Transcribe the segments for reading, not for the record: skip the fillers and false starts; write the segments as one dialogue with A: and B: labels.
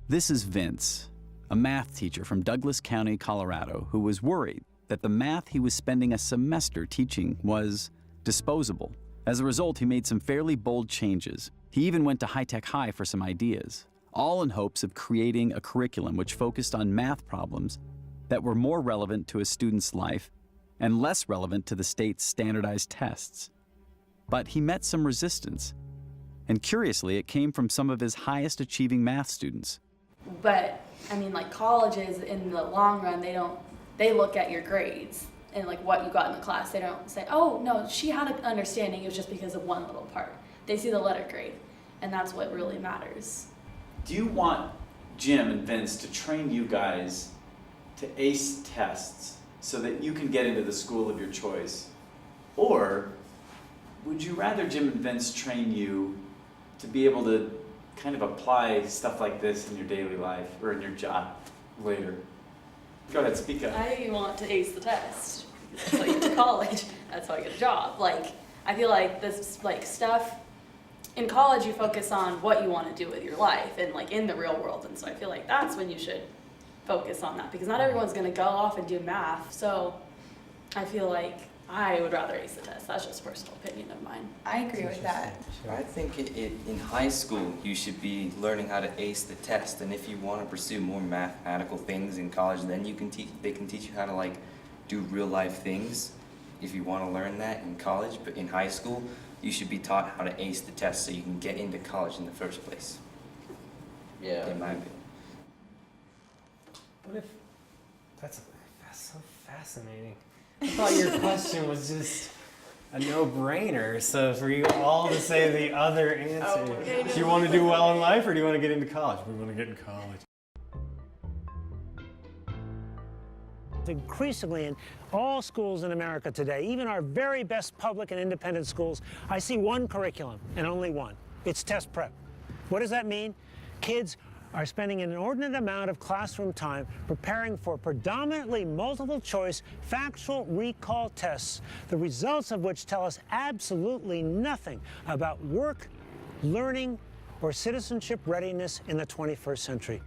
A: This is Vince, a math teacher from Douglas County, Colorado, who was worried that the math he was spending a semester teaching was disposable. As a result, he made some fairly bold changes. He even went to High Tech High for some ideas, all in hopes of creating a curriculum which focused on math problems that were more relevant to a student's life and less relevant to the state's standardized tests. But he met some resistance, and curiously, it came from some of his highest achieving math students.
B: But I mean, like, colleges in the long run, they look at your grades and like what you got in the class. They don't say, oh no, she had an understanding, it was just because of one little part. They see the letter grade, and that's what really matters.
A: Do you want Jim and Vince to train you guys to ace tests so that you can get into the school of your choice? Or would you rather Jim and Vince train you to be able to kind of apply stuff like this in your daily life or in your job later? Go ahead, speak up.
B: I want to ace the test. That's how you get to college. That's how I get a job. Like, I feel like this stuff in college, you focus on what you want to do with your life and like in the real world. And so I feel like that's when you should focus on that, because not everyone's going to go off and do math. So I feel like I would rather ace the test. That's just a personal opinion of mine.
C: I agree with that.
D: I think in high school, you should be learning how to ace the test, and if you want to pursue more mathematical things in college, then they can teach you how to like do real life things if you want to learn that in college. But in high school, you should be taught how to ace the test so you can get into college in the first place.
E: Yeah.
D: In my opinion.
F: What if that's so fascinating? I thought your question was just a no-brainer. So for you all to say the other answer, do you want to do well in life or do you want to get into college? We want to get in college.
G: Increasingly in all schools in America today, even our very best public and independent schools, I see one curriculum and only one. It's test prep. What does that mean? Kids are spending an inordinate amount of classroom time preparing for predominantly multiple choice factual recall tests, the results of which tell us absolutely nothing about work, learning, or citizenship readiness in the 21st century.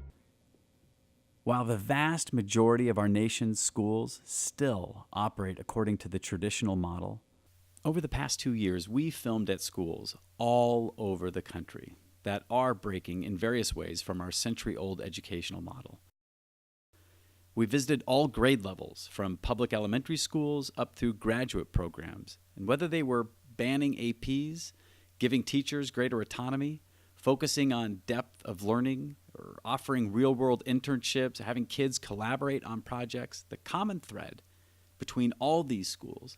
A: While the vast majority of our nation's schools still operate according to the traditional model, over the past 2 years, we filmed at schools all over the country that are breaking in various ways from our century-old educational model. We visited all grade levels, from public elementary schools up through graduate programs, and whether they were banning APs, giving teachers greater autonomy, focusing on depth of learning, or offering real-world internships, having kids collaborate on projects, the common thread between all these schools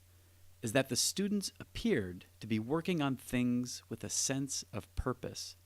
A: is that the students appeared to be working on things with a sense of purpose